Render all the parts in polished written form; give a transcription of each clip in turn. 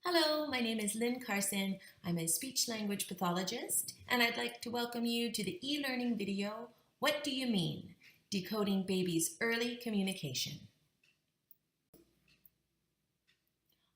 Hello, my name is Lynn Carson. I'm a speech-language pathologist, and I'd like to welcome you to the e-learning video, What Do You Mean? Decoding Babies' Early Communication.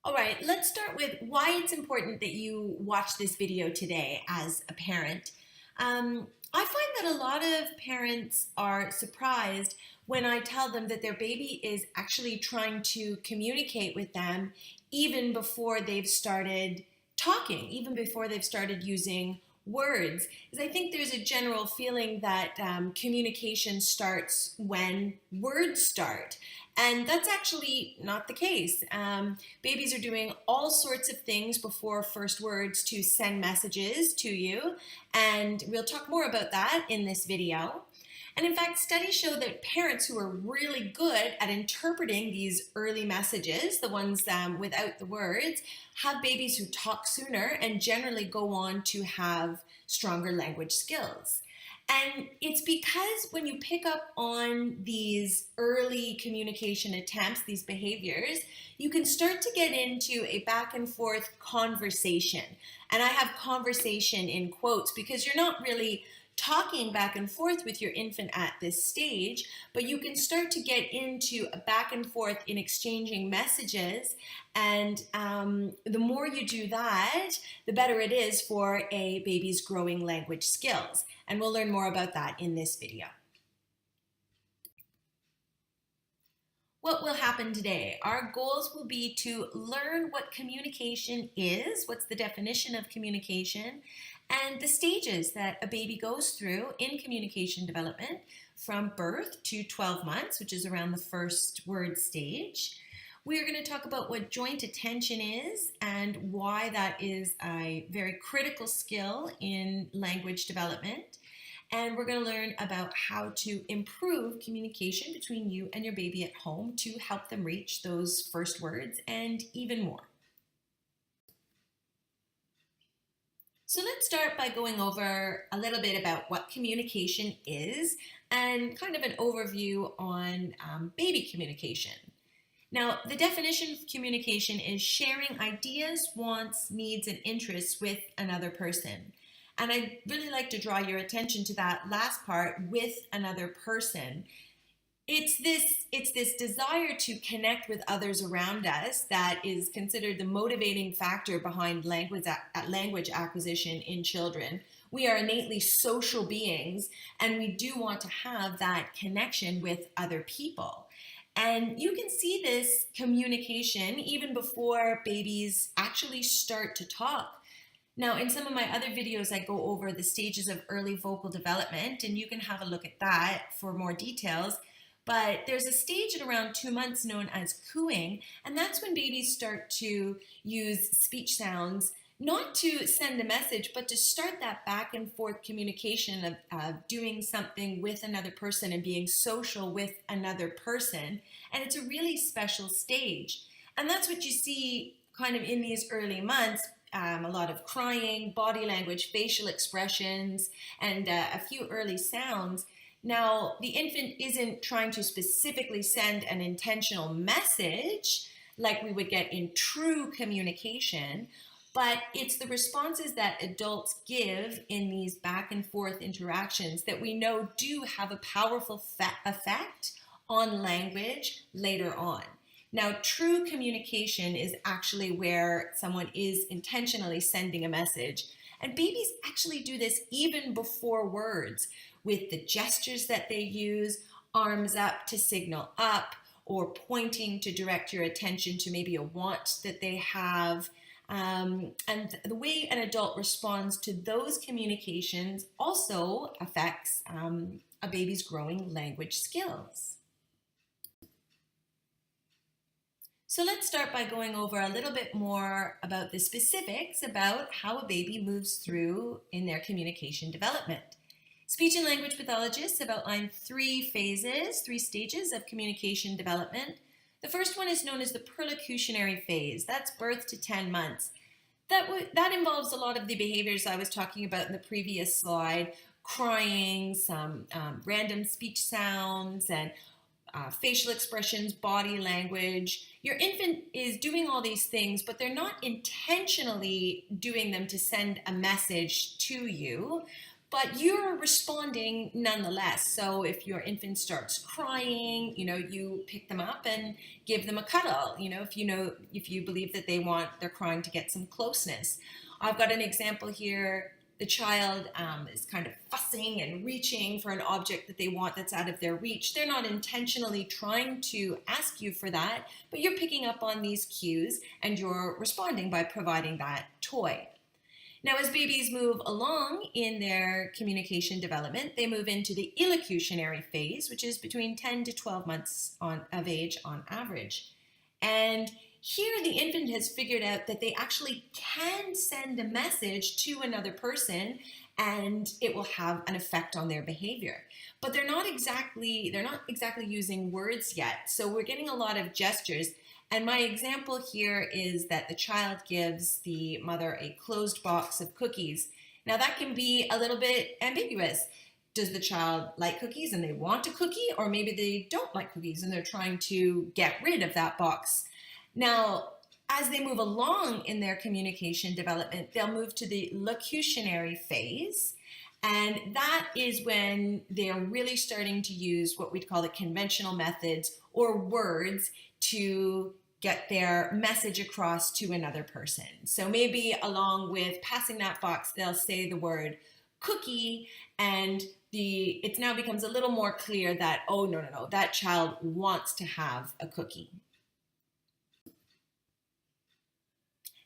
All right, let's start with why it's important that you watch this video today as a parent. I find that a lot of parents are surprised when I tell them that their baby is actually trying to communicate with them even before they've started talking, even before they've started using words. Because I think there's a general feeling that communication starts when words start. And that's actually not the case. Babies are doing all sorts of things before first words to send messages to you, and we'll talk more about that in this video. And in fact, studies show that parents who are really good at interpreting these early messages, the ones without the words, have babies who talk sooner and generally go on to have stronger language skills. And it's because when you pick up on these early communication attempts, these behaviors, you can start to get into a back and forth conversation. And I have conversation in quotes because you're not really talking back and forth with your infant at this stage, but you can start to get into a back and forth in exchanging messages. And the more you do that, the better it is for a baby's growing language skills. And we'll learn more about that in this video. What will happen today? Our goals will be to learn what communication is, what's the definition of communication, and the stages that a baby goes through in communication development from birth to 12 months, which is around the first word stage. We're going to talk about what joint attention is and why that is a very critical skill in language development. And we're going to learn about how to improve communication between you and your baby at home to help them reach those first words and even more. So let's start by going over a little bit about what communication is and kind of an overview on baby communication. Now, the definition of communication is sharing ideas, wants, needs, and interests with another person. And I'd really like to draw your attention to that last part, with another person. It's this desire to connect with others around us that is considered the motivating factor behind language acquisition in children. We are innately social beings, and we do want to have that connection with other people. And you can see this communication even before babies actually start to talk. Now, in some of my other videos, I go over the stages of early vocal development, and you can have a look at that for more details. But there's a stage at around 2 months known as cooing, and that's when babies start to use speech sounds, not to send a message, but to start that back and forth communication of doing something with another person and being social with another person. And it's a really special stage. And that's what you see kind of in these early months. A lot of crying, body language, facial expressions, and a few early sounds. Now, the infant isn't trying to specifically send an intentional message like we would get in true communication, but it's the responses that adults give in these back and forth interactions that we know do have a powerful effect on language later on. Now, true communication is actually where someone is intentionally sending a message. And babies actually do this even before words, with the gestures that they use, arms up to signal up, or pointing to direct your attention to maybe a want that they have. And the way an adult responds to those communications also affects a baby's growing language skills. So let's start by going over a little bit more about the specifics about how a baby moves through in their communication development. Speech and language pathologists have outlined 3 phases, 3 stages of communication development. The first one is known as the perlocutionary phase. That's birth to 10 months. That involves a lot of the behaviors I was talking about in the previous slide, crying, some random speech sounds, and facial expressions, body language. Your infant is doing all these things, but they're not intentionally doing them to send a message to you, but you're responding nonetheless. So if your infant starts crying, you pick them up and give them a cuddle. If you believe that they're crying to get some closeness. I've got an example here. The child is kind of fussing and reaching for an object that they want that's out of their reach. They're not intentionally trying to ask you for that, but you're picking up on these cues and you're responding by providing that toy. Now, as babies move along in their communication development, they move into the illocutionary phase, which is between 10 to 12 months of age on average. And here the infant has figured out that they actually can send a message to another person and it will have an effect on their behavior. But they're not exactly using words yet. So we're getting a lot of gestures. And my example here is that the child gives the mother a closed box of cookies. Now that can be a little bit ambiguous. Does the child like cookies and they want a cookie, or maybe they don't like cookies and they're trying to get rid of that box? Now, as they move along in their communication development, they'll move to the locutionary phase. And that is when they're really starting to use what we'd call the conventional methods or words to get their message across to another person. So maybe along with passing that box, they'll say the word cookie, and it now becomes a little more clear that, oh, no, that child wants to have a cookie.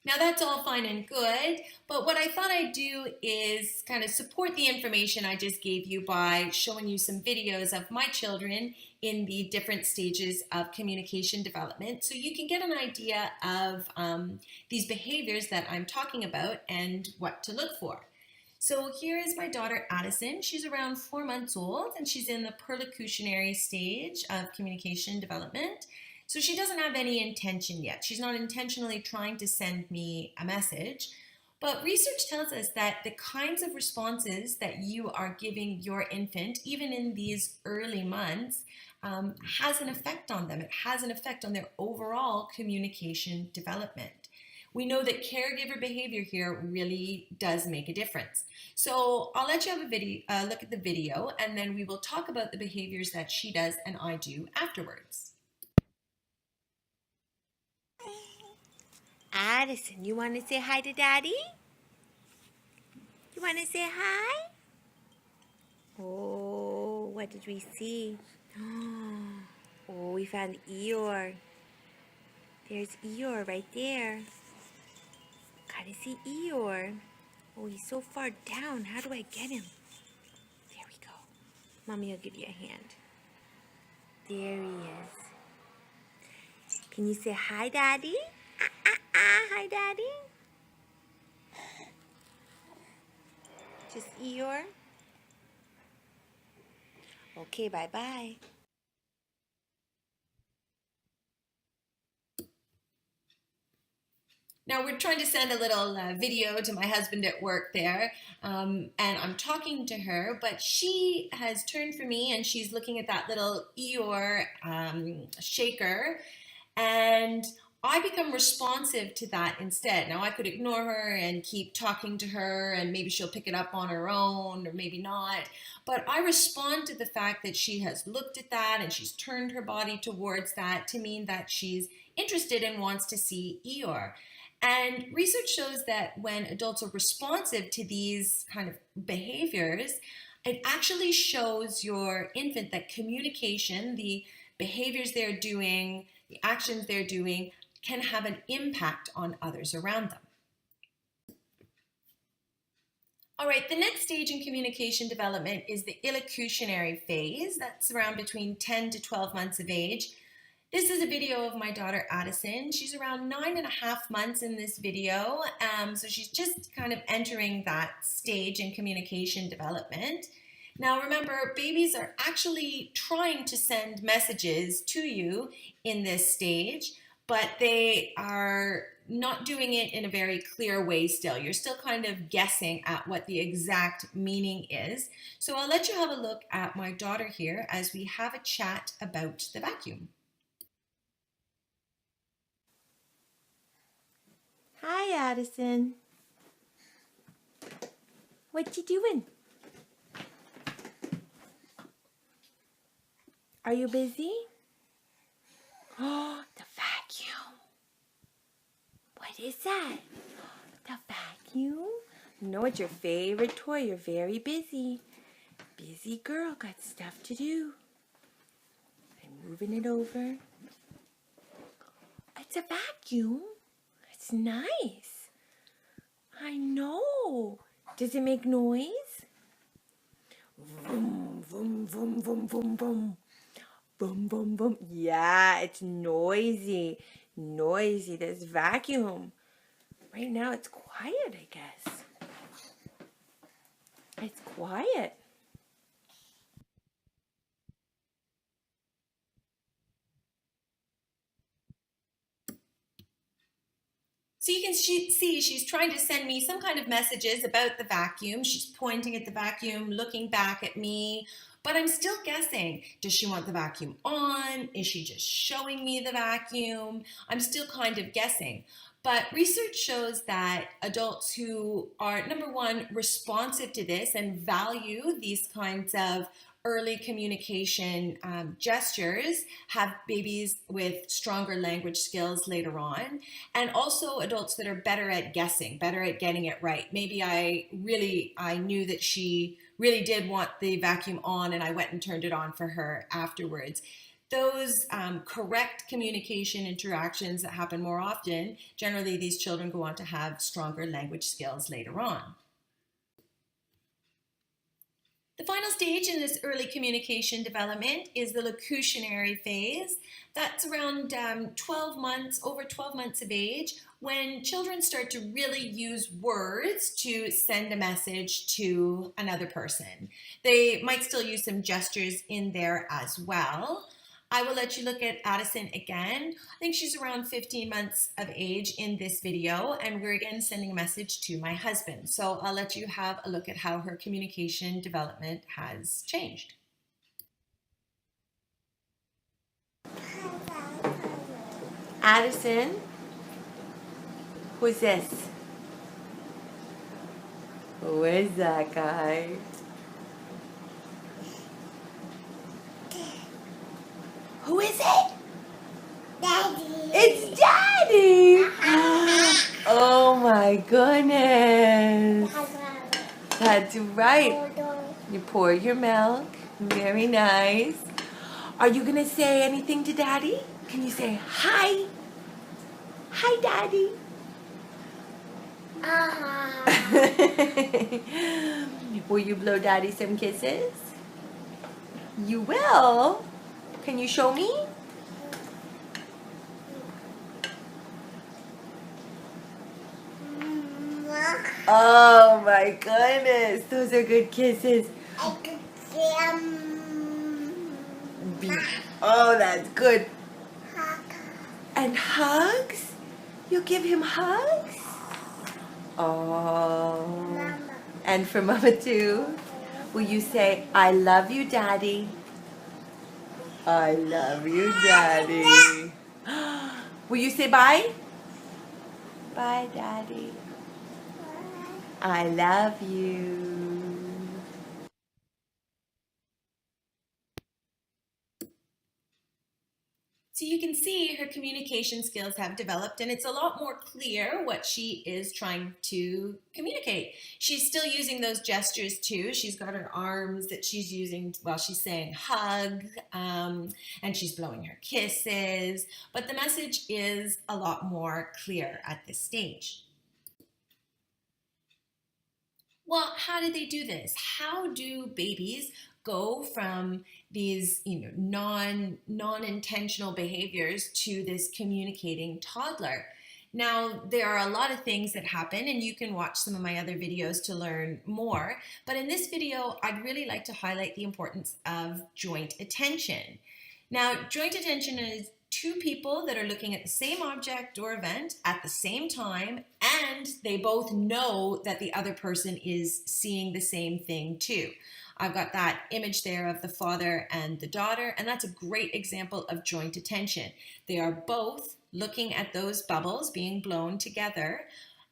Now that's all fine and good, but what I thought I'd do is kind of support the information I just gave you by showing you some videos of my children in the different stages of communication development, so you can get an idea of these behaviors that I'm talking about and what to look for. So here is my daughter Addison. She's around 4 months old and she's in the perlocutionary stage of communication development. So she doesn't have any intention yet. She's not intentionally trying to send me a message. But research tells us that the kinds of responses that you are giving your infant, even in these early months, has an effect on them. It has an effect on their overall communication development. We know that caregiver behavior here really does make a difference. So I'll let you have a look at the video, and then we will talk about the behaviors that she does and I do afterwards. Addison, you want to say hi to Daddy? You want to say hi? Oh, what did we see? Oh, we found Eeyore. There's Eeyore right there. Gotta see Eeyore. Oh, he's so far down. How do I get him? There we go. Mommy will give you a hand. There he is. Can you say hi, Daddy? Hi, Daddy. Just Eeyore. Okay, bye-bye. Now we're trying to send a little video to my husband at work there, and I'm talking to her, but she has turned for me and she's looking at that little Eeyore shaker, and I become responsive to that instead. Now I could ignore her and keep talking to her and maybe she'll pick it up on her own or maybe not. But I respond to the fact that she has looked at that and she's turned her body towards that to mean that she's interested and wants to see Eeyore. And research shows that when adults are responsive to these kind of behaviors, it actually shows your infant that communication, the behaviors they're doing, the actions they're doing, can have an impact on others around them. All right, the next stage in communication development is the illocutionary phase. That's around between 10 to 12 months of age. This is a video of my daughter Addison. She's around 9.5 months in this video, so she's just kind of entering that stage in communication development. Now remember, babies are actually trying to send messages to you in this stage, but they are not doing it in a very clear way still. You're still kind of guessing at what the exact meaning is. So I'll let you have a look at my daughter here as we have a chat about the vacuum. Hi, Addison. What you doing? Are you busy? Oh, the vacuum. What is that? The vacuum? No, it's your favorite toy. You're very busy. Busy girl, got stuff to do. I'm moving it over. It's a vacuum. It's nice. I know. Does it make noise? Vroom, vroom, vroom, vroom, vroom, vroom. Boom, boom, boom. Yeah, it's noisy. Noisy, this vacuum. Right now it's quiet, I guess. It's quiet. So you can see she's trying to send me some kind of messages about the vacuum. She's pointing at the vacuum, looking back at me, but I'm still guessing. Does she want the vacuum on? Is she just showing me the vacuum? I'm still kind of guessing. But research shows that adults who are, number one, responsive to this and value these kinds of early communication gestures have babies with stronger language skills later on, and also adults that are better at guessing, better at getting it right. Maybe I knew that she really did want the vacuum on and I went and turned it on for her afterwards. Those correct communication interactions that happen more often, generally these children go on to have stronger language skills later on. The final stage in this early communication development is the locutionary phase. That's around 12 months, over 12 months of age, when children start to really use words to send a message to another person. They might still use some gestures in there as well. I will let you look at Addison again. I think she's around 15 months of age in this video, and we're again sending a message to my husband. So I'll let you have a look at how her communication development has changed. Addison, who's this? Who is that guy? Who is it? Daddy. It's Daddy! Oh my goodness. That's right. You pour your milk. Very nice. Are you going to say anything to Daddy? Can you say hi? Hi, Daddy. Will you blow Daddy some kisses? You will? Can you show me? Oh my goodness. Those are good kisses. I could see Oh, that's good. hug. And hugs? You give him hugs? Oh. Mama. And for Mama too? Will you say, I love you, Daddy? I love you, Daddy. Will you say bye? Bye, Daddy. I love you. So you can see her communication skills have developed, and it's a lot more clear what she is trying to communicate. She's still using those gestures too. She's got her arms that she's using while she's saying hug, and she's blowing her kisses, but the message is a lot more clear at this stage. Well, how do they do this? How do babies go from these, non-intentional behaviors to this communicating toddler? Now, there are a lot of things that happen, and you can watch some of my other videos to learn more. But in this video, I'd really like to highlight the importance of joint attention. Now, joint attention two people that are looking at the same object or event at the same time, and they both know that the other person is seeing the same thing too. I've got that image there of the father and the daughter, and that's a great example of joint attention. They are both looking at those bubbles being blown together,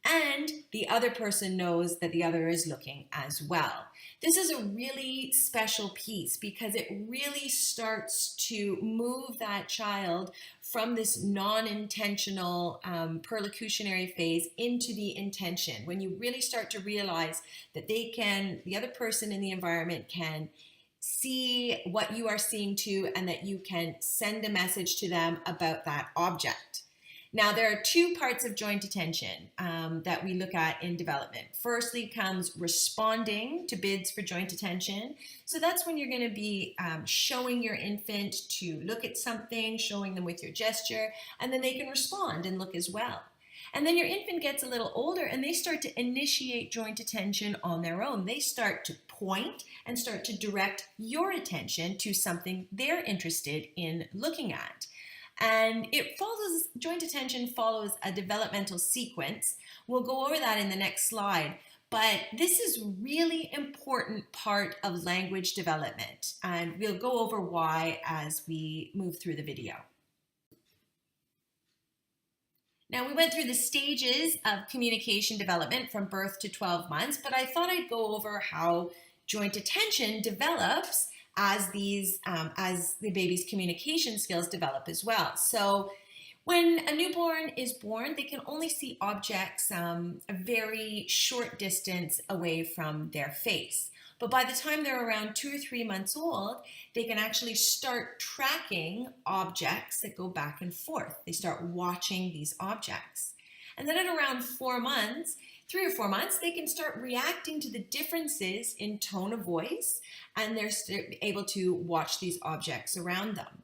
and the other person knows that the other is looking as well. This is a really special piece because it really starts to move that child from this non-intentional perlocutionary phase into the intention. When you really start to realize that the other person in the environment can see what you are seeing too, and that you can send a message to them about that object. Now, there are two parts of joint attention that we look at in development. Firstly comes responding to bids for joint attention. So that's when you're going to be showing your infant to look at something, showing them with your gesture, and then they can respond and look as well. And then your infant gets a little older and they start to initiate joint attention on their own. They start to point and start to direct your attention to something they're interested in looking at. And joint attention follows a developmental sequence. We'll go over that in the next slide. But this is a really important part of language development. And we'll go over why as we move through the video. Now, we went through the stages of communication development from birth to 12 months, but I thought I'd go over how joint attention develops as the baby's communication skills develop as well. So when a newborn is born, they can only see objects a very short distance away from their face. But by the time they're around 2 or 3 months old, they can actually start tracking objects that go back and forth. They start watching these objects. And then at around 4 months, 3 or 4 months, they can start reacting to the differences in tone of voice, and they're able to watch these objects around them.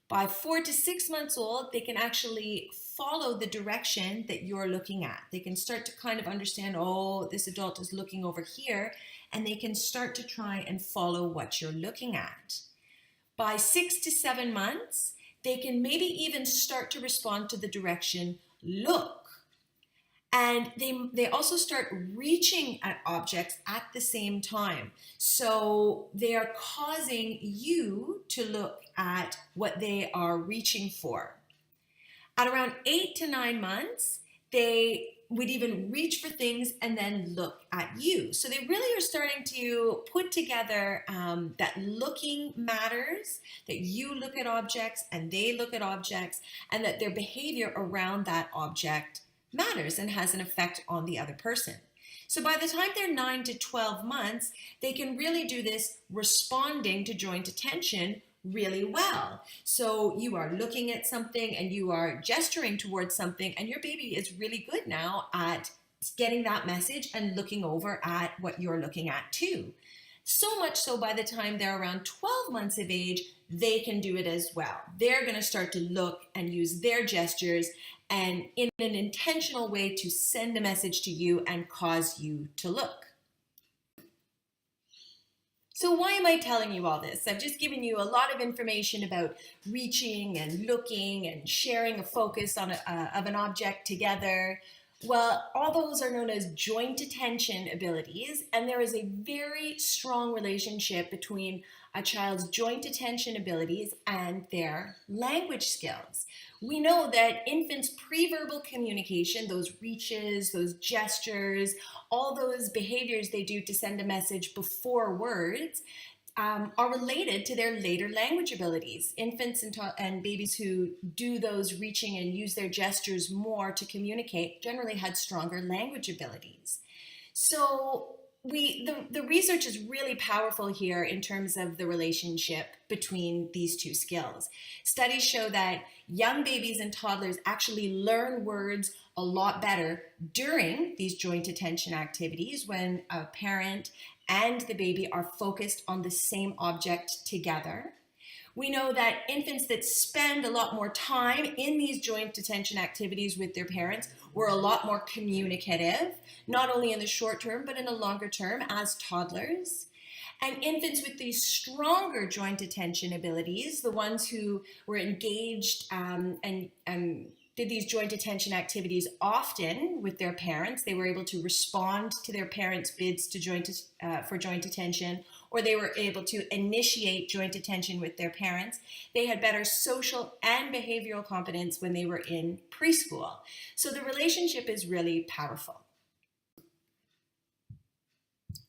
By 4 to 6 months old, they can actually follow the direction that you're looking at. They can start to kind of understand, oh, this adult is looking over here, and they can start to try and follow what you're looking at. By 6 to 7 months, they can maybe even start to respond to the direction look. And they also start reaching at objects at the same time. So they are causing you to look at what they are reaching for. At around 8 to 9 months, they would even reach for things and then look at you. So they really are starting to put together that looking matters, that you look at objects and they look at objects, and that their behavior around that object matters and has an effect on the other person. So by the time they're 9 to 12 months, they can really do this responding to joint attention really well. So you are looking at something and you are gesturing towards something, and your baby is really good now at getting that message and looking over at what you're looking at too. So much so by the time they're around 12 months of age, they can do it as well. They're going to start to look and use their gestures and in an intentional way to send a message to you and cause you to look. So why am I telling you all this? I've just given you a lot of information about reaching and looking and sharing a focus on of an object together. Well, all those are known as joint attention abilities, and there is a very strong relationship between a child's joint attention abilities and their language skills. We know that infants' pre-verbal communication, those reaches, those gestures, all those behaviors they do to send a message before words, are related to their later language abilities. Infants and babies who do those reaching and use their gestures more to communicate generally had stronger language abilities. So the research is really powerful here in terms of the relationship between these two skills. Studies show that young babies and toddlers actually learn words a lot better during these joint attention activities when a parent and the baby are focused on the same object together. We know that infants that spend a lot more time in these joint attention activities with their parents were a lot more communicative, not only in the short term, but in the longer term as toddlers. And infants with these stronger joint attention abilities, the ones who were engaged and did these joint attention activities often with their parents, they were able to respond to their parents' bids for joint attention, or they were able to initiate joint attention with their parents. They had better social and behavioral competence when they were in preschool. So the relationship is really powerful.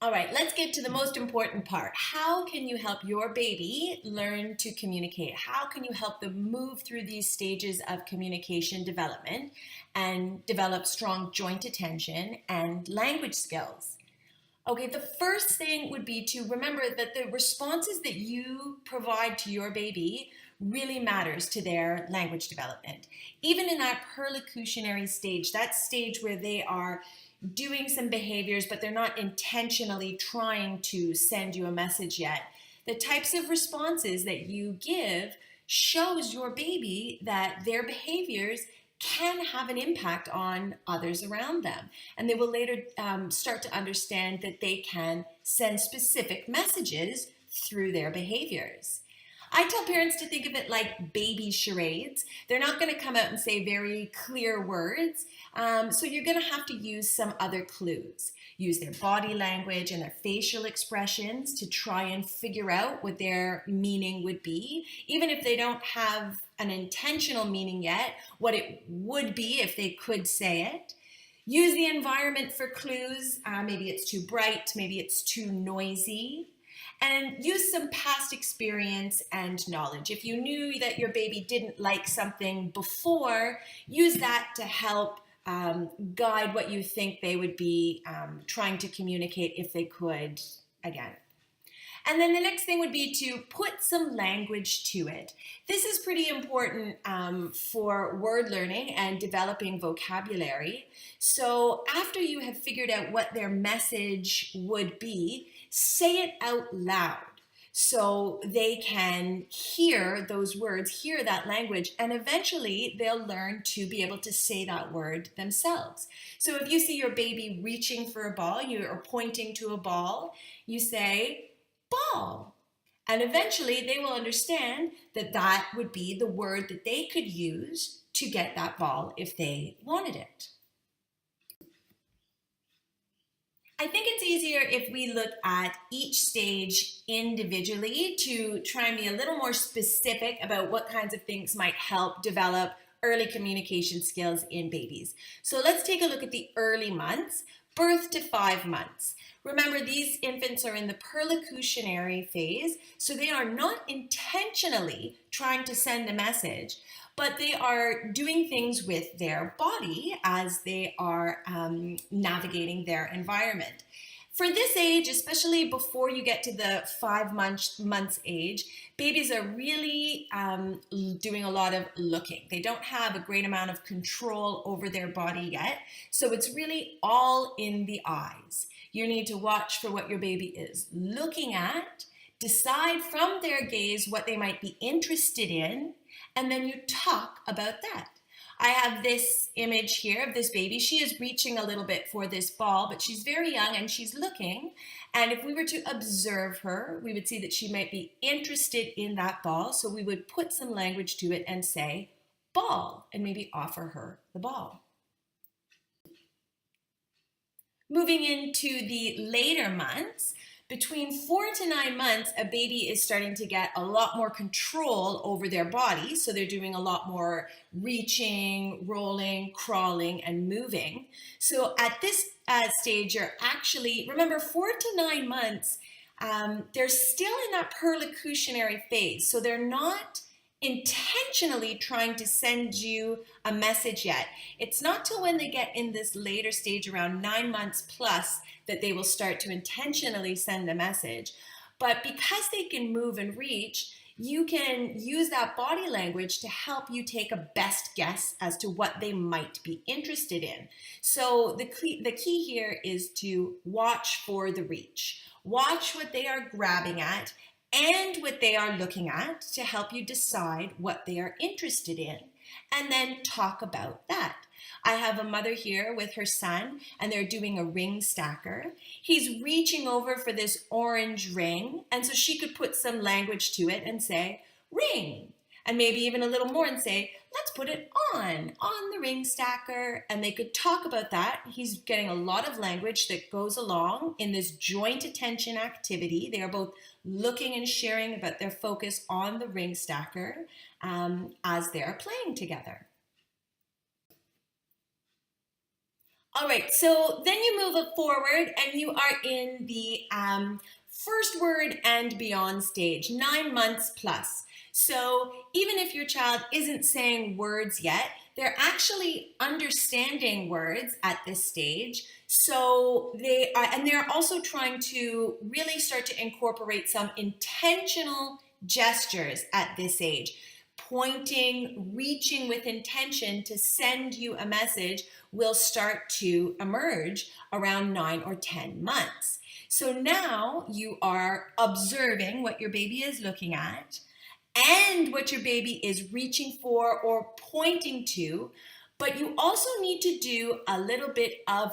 All right, let's get to the most important part. How can you help your baby learn to communicate? How can you help them move through these stages of communication development and develop strong joint attention and language skills? Okay, the first thing would be to remember that the responses that you provide to your baby really matters to their language development. Even in that perlocutionary stage, that stage where they are doing some behaviors, but they're not intentionally trying to send you a message yet. The types of responses that you give shows your baby that their behaviors can have an impact on others around them. And they will later start to understand that they can send specific messages through their behaviors. I tell parents to think of it like baby charades. They're not going to come out and say very clear words, so you're going to have to use some other clues. Use their body language and their facial expressions to try and figure out what their meaning would be, even if they don't have an intentional meaning yet, what it would be if they could say it. Use the environment for clues. Maybe it's too bright, maybe it's too noisy. And use some past experience and knowledge. If you knew that your baby didn't like something before, use that to help guide what you think they would be trying to communicate if they could again. And then the next thing would be to put some language to it. This is pretty important for word learning and developing vocabulary. So after you have figured out what their message would be, say it out loud so they can hear those words, hear that language, and eventually they'll learn to be able to say that word themselves. So if you see your baby reaching for a ball, you are pointing to a ball, you say, ball. And eventually they will understand that that would be the word that they could use to get that ball if they wanted it. I think it's easier if we look at each stage individually to try and be a little more specific about what kinds of things might help develop early communication skills in babies. So let's take a look at the early months, birth to 5 months. Remember, these infants are in the perlocutionary phase, so they are not intentionally trying to send a message, but they are doing things with their body as they are navigating their environment. For this age, especially before you get to the 5 months age, babies are really doing a lot of looking. They don't have a great amount of control over their body yet, so it's really all in the eyes. You need to watch for what your baby is looking at, decide from their gaze what they might be interested in, and then you talk about that. I have this image here of this baby. She is reaching a little bit for this ball, but she's very young and she's looking. And if we were to observe her, we would see that she might be interested in that ball. So we would put some language to it and say, ball, and maybe offer her the ball. Moving into the later months, between 4 to 9 months, a baby is starting to get a lot more control over their body. So they're doing a lot more reaching, rolling, crawling, and moving. So at this stage, you're actually, remember, 4 to 9 months, they're still in that perlocutionary phase. So they're not intentionally trying to send you a message yet. It's not till when they get in this later stage, around 9 months plus, that they will start to intentionally send a message. But because they can move and reach, you can use that body language to help you take a best guess as to what they might be interested in. So the key here is to watch for the reach. Watch what they are grabbing at and what they are looking at to help you decide what they are interested in, and then talk about that. I have a mother here with her son, and they're doing a ring stacker. He's reaching over for this orange ring, and so she could put some language to it and say, ring. And maybe even a little more and say, let's put it on the ring stacker. And they could talk about that. He's getting a lot of language that goes along in this joint attention activity. They are both looking and sharing about their focus on the ring stacker as they're playing together. All right, so then you move it forward and you are in the first word and beyond stage, 9 months plus. So even if your child isn't saying words yet, they're actually understanding words at this stage. So they are, and they're also trying to really start to incorporate some intentional gestures at this age. Pointing, reaching with intention to send you a message will start to emerge around 9 or 10 months. So now you are observing what your baby is looking at and what your baby is reaching for or pointing to, but you also need to do a little bit of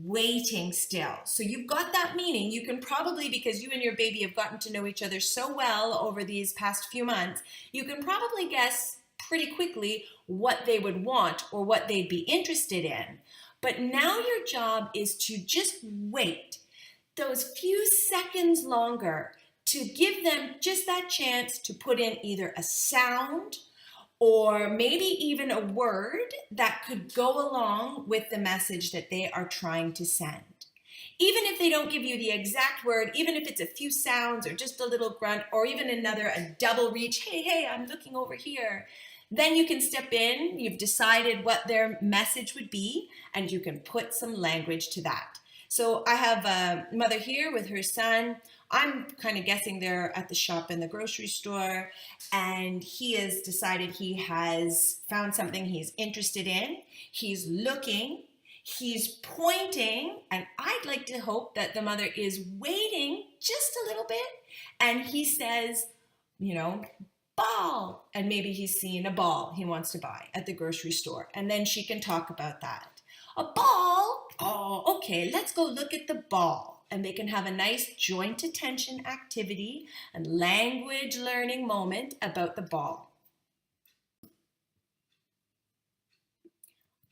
waiting still. So you've got that meaning. You can probably, because you and your baby have gotten to know each other so well over these past few months, you can probably guess pretty quickly what they would want or what they'd be interested in. But now your job is to just wait those few seconds longer to give them just that chance to put in either a sound or maybe even a word that could go along with the message that they are trying to send. Even if they don't give you the exact word, even if it's a few sounds or just a little grunt or even a double reach, hey, I'm looking over here, then you can step in, you've decided what their message would be, and you can put some language to that. So I have a mother here with her son. I'm kind of guessing they're at the shop in the grocery store, and he has decided he has found something he's interested in. He's looking, he's pointing, and I'd like to hope that the mother is waiting just a little bit, and he says, ball, and maybe he's seen a ball he wants to buy at the grocery store, and then she can talk about that. A ball? Oh, okay, let's go look at the ball. And they can have a nice joint attention activity and language learning moment about the ball.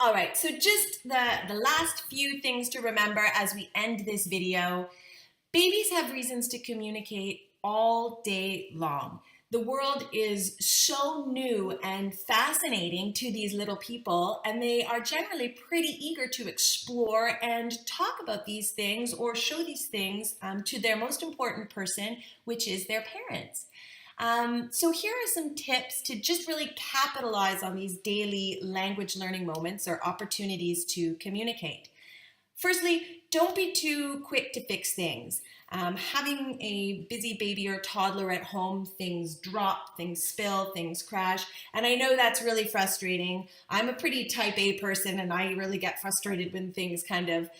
All right, so just the last few things to remember as we end this video. Babies have reasons to communicate all day long. The world is so new and fascinating to these little people, and they are generally pretty eager to explore and talk about these things or show these things to their most important person, which is their parents. So here are some tips to just really capitalize on these daily language learning moments or opportunities to communicate. Firstly, don't be too quick to fix things. Having a busy baby or toddler at home, things drop, things spill, things crash, and I know that's really frustrating. I'm a pretty type A person, and I really get frustrated when things kind of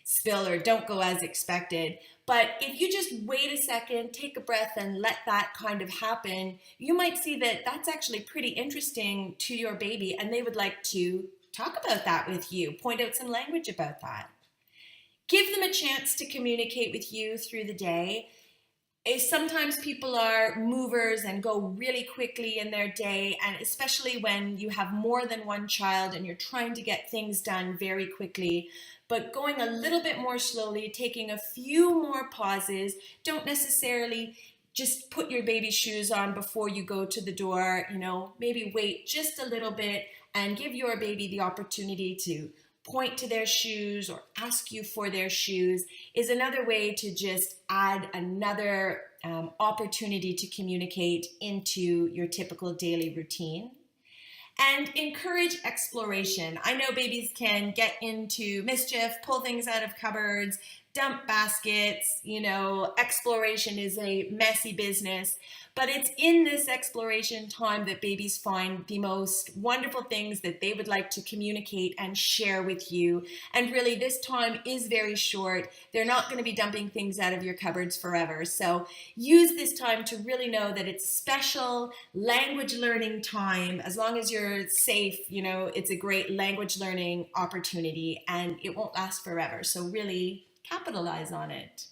spill or don't go as expected. But if you just wait a second, take a breath, and let that kind of happen, you might see that that's actually pretty interesting to your baby, and they would like to talk about that with you, point out some language about that. Give them a chance to communicate with you through the day. Sometimes people are movers and go really quickly in their day, and especially when you have more than one child and you're trying to get things done very quickly. But going a little bit more slowly, taking a few more pauses, don't necessarily just put your baby's shoes on before you go to the door, maybe wait just a little bit and give your baby the opportunity to point to their shoes or ask you for their shoes is another way to just add another opportunity to communicate into your typical daily routine. And encourage exploration. I know babies can get into mischief, pull things out of cupboards, dump baskets, you know, exploration is a messy business. But it's in this exploration time that babies find the most wonderful things that they would like to communicate and share with you. And really, this time is very short. They're not going to be dumping things out of your cupboards forever. So use this time to really know that it's special language learning time. As long as you're safe, you know, it's a great language learning opportunity and it won't last forever. So really capitalize on it.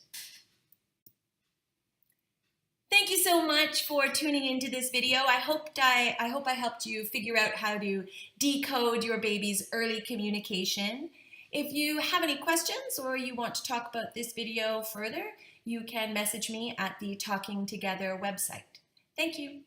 Thank you so much for tuning into this video. I hope I helped you figure out how to decode your baby's early communication. If you have any questions or you want to talk about this video further, you can message me at the Talking Together website. Thank you.